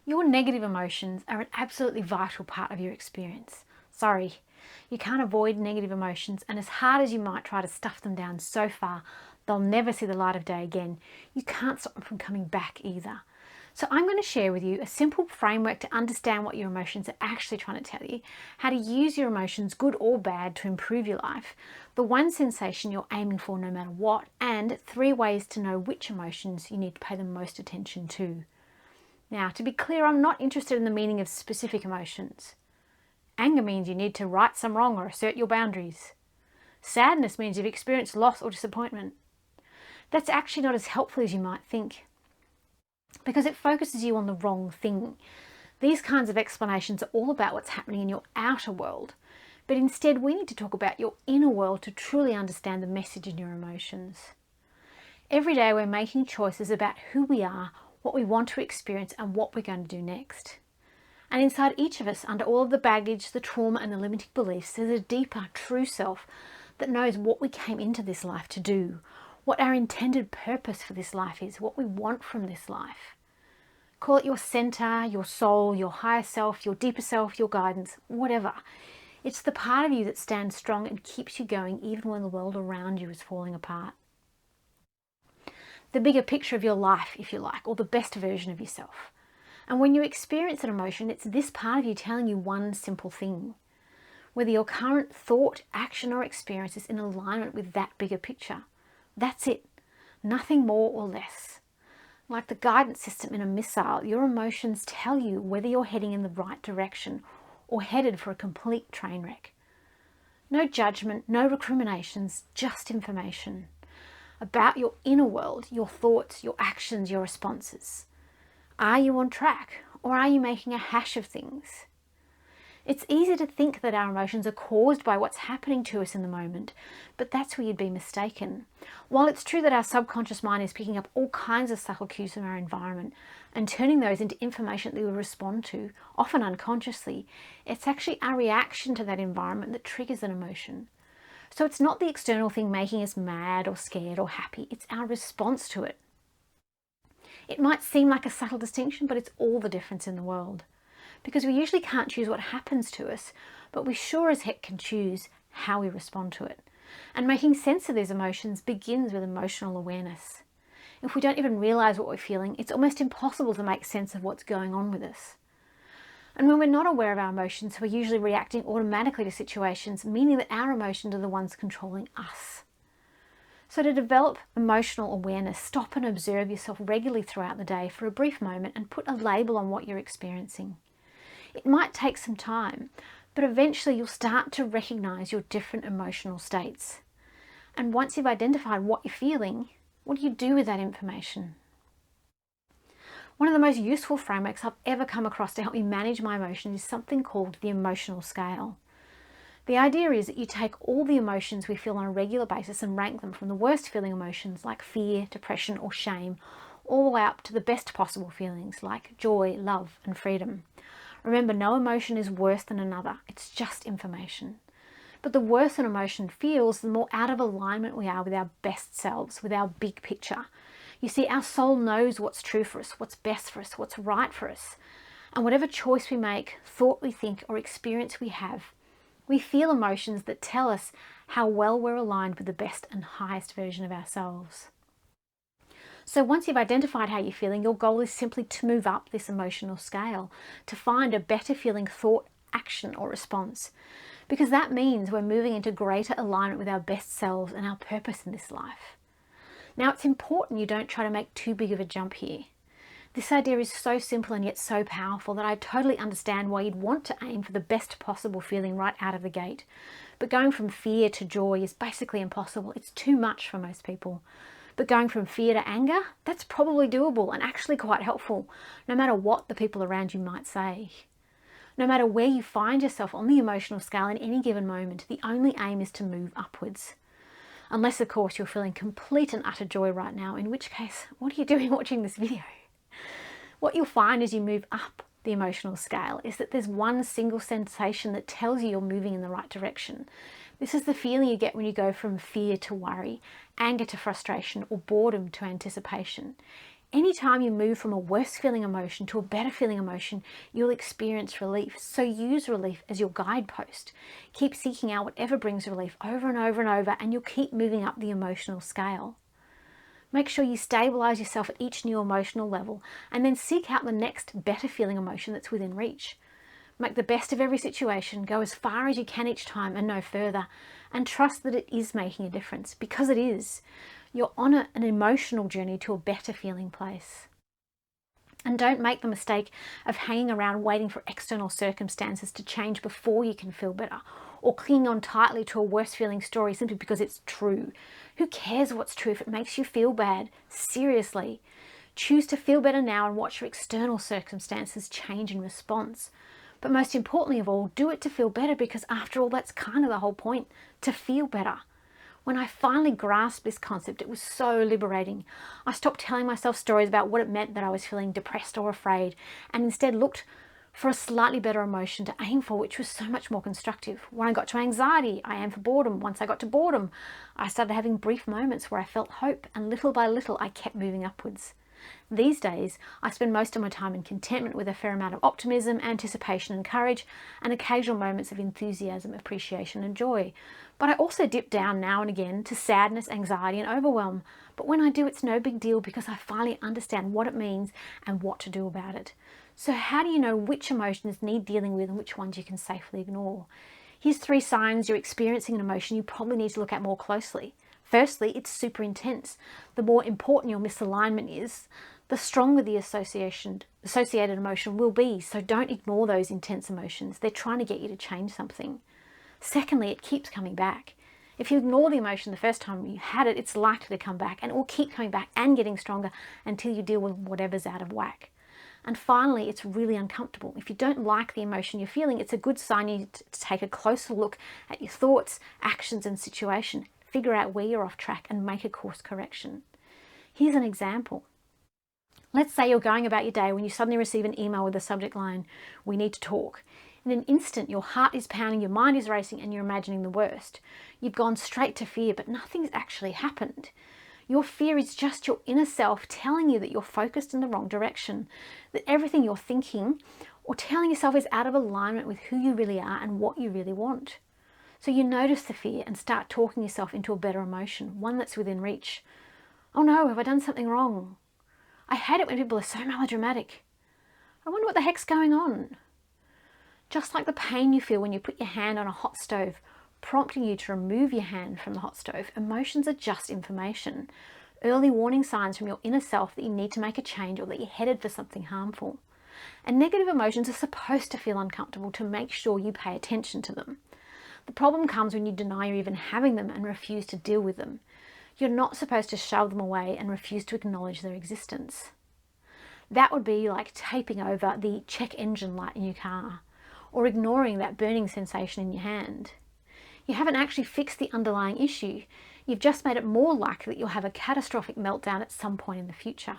Your negative emotions are an absolutely vital part of your experience. Sorry, you can't avoid negative emotions, and as hard as you might try to stuff them down so far, they'll never see the light of day again. You can't stop them from coming back either. So I'm going to share with you a simple framework to understand what your emotions are actually trying to tell you, how to use your emotions, good or bad, to improve your life, the one sensation you're aiming for no matter what, and 3 ways to know which emotions you need to pay the most attention to. Now, to be clear, I'm not interested in the meaning of specific emotions. Anger means you need to right some wrong or assert your boundaries. Sadness means you've experienced loss or disappointment. That's actually not as helpful as you might think, because it focuses you on the wrong thing. These kinds of explanations are all about what's happening in your outer world, but instead we need to talk about your inner world to truly understand the message in your emotions. Every day we're making choices about who we are, what we want to experience, and what we're going to do next. And inside each of us, under all of the baggage, the trauma and the limiting beliefs, there's a deeper, true self that knows what we came into this life to do, what our intended purpose for this life is, what we want from this life. Call it your center, your soul, your higher self, your deeper self, your guidance, whatever. It's the part of you that stands strong and keeps you going even when the world around you is falling apart. The bigger picture of your life, if you like, or the best version of yourself. And when you experience an emotion, it's this part of you telling you one simple thing. Whether your current thought, action, or experience is in alignment with that bigger picture. That's it. Nothing more or less. Like the guidance system in a missile, your emotions tell you whether you're heading in the right direction or headed for a complete train wreck. No judgment, no recriminations, just information about your inner world, your thoughts, your actions, your responses. Are you on track, or are you making a hash of things? It's easy to think that our emotions are caused by what's happening to us in the moment, but that's where you'd be mistaken. While it's true that our subconscious mind is picking up all kinds of subtle cues from our environment and turning those into information that we respond to, often unconsciously, it's actually our reaction to that environment that triggers an emotion. So it's not the external thing making us mad or scared or happy, it's our response to it. It might seem like a subtle distinction, but it's all the difference in the world. Because we usually can't choose what happens to us, but we sure as heck can choose how we respond to it. And making sense of these emotions begins with emotional awareness. If we don't even realize what we're feeling, it's almost impossible to make sense of what's going on with us. And when we're not aware of our emotions, we're usually reacting automatically to situations, meaning that our emotions are the ones controlling us. So to develop emotional awareness, stop and observe yourself regularly throughout the day for a brief moment and put a label on what you're experiencing. It might take some time, but eventually you'll start to recognize your different emotional states. And once you've identified what you're feeling, what do you do with that information? One of the most useful frameworks I've ever come across to help me manage my emotions is something called the emotional scale. The idea is that you take all the emotions we feel on a regular basis and rank them from the worst feeling emotions like fear, depression, or shame, all the way up to the best possible feelings like joy, love, and freedom. Remember, no emotion is worse than another. It's just information. But the worse an emotion feels, the more out of alignment we are with our best selves, with our big picture. You see, our soul knows what's true for us, what's best for us, what's right for us. And whatever choice we make, thought we think, or experience we have, we feel emotions that tell us how well we're aligned with the best and highest version of ourselves. So once you've identified how you're feeling, your goal is simply to move up this emotional scale, to find a better feeling thought, action, or response. Because that means we're moving into greater alignment with our best selves and our purpose in this life. Now, it's important you don't try to make too big of a jump here. This idea is so simple and yet so powerful that I totally understand why you'd want to aim for the best possible feeling right out of the gate. But going from fear to joy is basically impossible. It's too much for most people. But going from fear to anger, that's probably doable and actually quite helpful, no matter what the people around you might say. No matter where you find yourself on the emotional scale in any given moment, the only aim is to move upwards. Unless, of course, you're feeling complete and utter joy right now, in which case, what are you doing watching this video? What you'll find as you move up the emotional scale is that there's one single sensation that tells you you're moving in the right direction. This is the feeling you get when you go from fear to worry, anger to frustration, or boredom to anticipation. Anytime you move from a worse feeling emotion to a better feeling emotion, you'll experience relief. So use relief as your guidepost. Keep seeking out whatever brings relief over and over and over, and you'll keep moving up the emotional scale. Make sure you stabilize yourself at each new emotional level, and then seek out the next better feeling emotion that's within reach. Make the best of every situation, go as far as you can each time and no further, and trust that it is making a difference, because it is. You're on an emotional journey to a better feeling place. And don't make the mistake of hanging around waiting for external circumstances to change before you can feel better, or clinging on tightly to a worse feeling story simply because it's true. Who cares what's true if it makes you feel bad? Seriously. Choose to feel better now and watch your external circumstances change in response. But most importantly of all, do it to feel better, because after all, that's kind of the whole point, to feel better. When I finally grasped this concept, it was so liberating. I stopped telling myself stories about what it meant that I was feeling depressed or afraid, and instead looked for a slightly better emotion to aim for, which was so much more constructive. When I got to anxiety, I aimed for boredom. Once I got to boredom, I started having brief moments where I felt hope, and little by little, I kept moving upwards. These days, I spend most of my time in contentment with a fair amount of optimism, anticipation and courage, and occasional moments of enthusiasm, appreciation and joy. But I also dip down now and again to sadness, anxiety and overwhelm. But when I do, it's no big deal, because I finally understand what it means and what to do about it. So how do you know which emotions need dealing with and which ones you can safely ignore? Here's 3 signs you're experiencing an emotion you probably need to look at more closely. Firstly, it's super intense. The more important your misalignment is, the stronger the associated emotion will be. So don't ignore those intense emotions. They're trying to get you to change something. Secondly, it keeps coming back. If you ignore the emotion the first time you had it, it's likely to come back, and it will keep coming back and getting stronger until you deal with whatever's out of whack. And finally, it's really uncomfortable. If you don't like the emotion you're feeling, it's a good sign you need to take a closer look at your thoughts, actions and situation. Figure out where you're off track and make a course correction. Here's an example. Let's say you're going about your day when you suddenly receive an email with the subject line, "We need to talk." In an instant, your heart is pounding, your mind is racing, and you're imagining the worst. You've gone straight to fear, but nothing's actually happened. Your fear is just your inner self telling you that you're focused in the wrong direction, that everything you're thinking or telling yourself is out of alignment with who you really are and what you really want. So you notice the fear and start talking yourself into a better emotion, one that's within reach. "Oh no, have I done something wrong? I hate it when people are so melodramatic. I wonder what the heck's going on." Just like the pain you feel when you put your hand on a hot stove, prompting you to remove your hand from the hot stove, emotions are just information. Early warning signs from your inner self that you need to make a change or that you're headed for something harmful. And negative emotions are supposed to feel uncomfortable to make sure you pay attention to them. The problem comes when you deny you're even having them and refuse to deal with them. You're not supposed to shove them away and refuse to acknowledge their existence. That would be like taping over the check engine light in your car, or ignoring that burning sensation in your hand. You haven't actually fixed the underlying issue. You've just made it more likely that you'll have a catastrophic meltdown at some point in the future.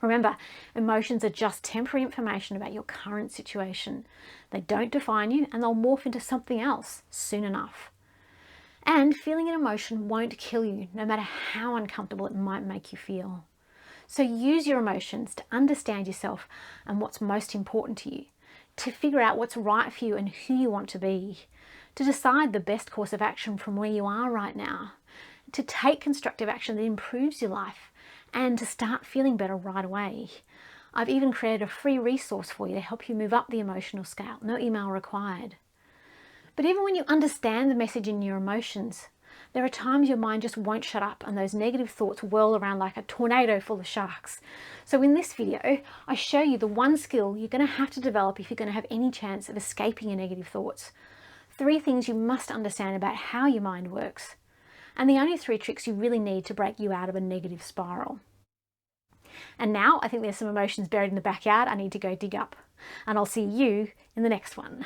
Remember, emotions are just temporary information about your current situation. They don't define you, and they'll morph into something else soon enough. And feeling an emotion won't kill you, no matter how uncomfortable it might make you feel. So use your emotions to understand yourself and what's most important to you, to figure out what's right for you and who you want to be, to decide the best course of action from where you are right now, to take constructive action that improves your life, and to start feeling better right away. I've even created a free resource for you to help you move up the emotional scale. No email required. But even when you understand the message in your emotions, there are times your mind just won't shut up and those negative thoughts whirl around like a tornado full of sharks. So in this video, I show you the one skill you're going to have to develop if you're going to have any chance of escaping your negative thoughts. 3 things you must understand about how your mind works. And the only 3 tricks you really need to break you out of a negative spiral. And now I think there's some emotions buried in the backyard I need to go dig up. And I'll see you in the next one.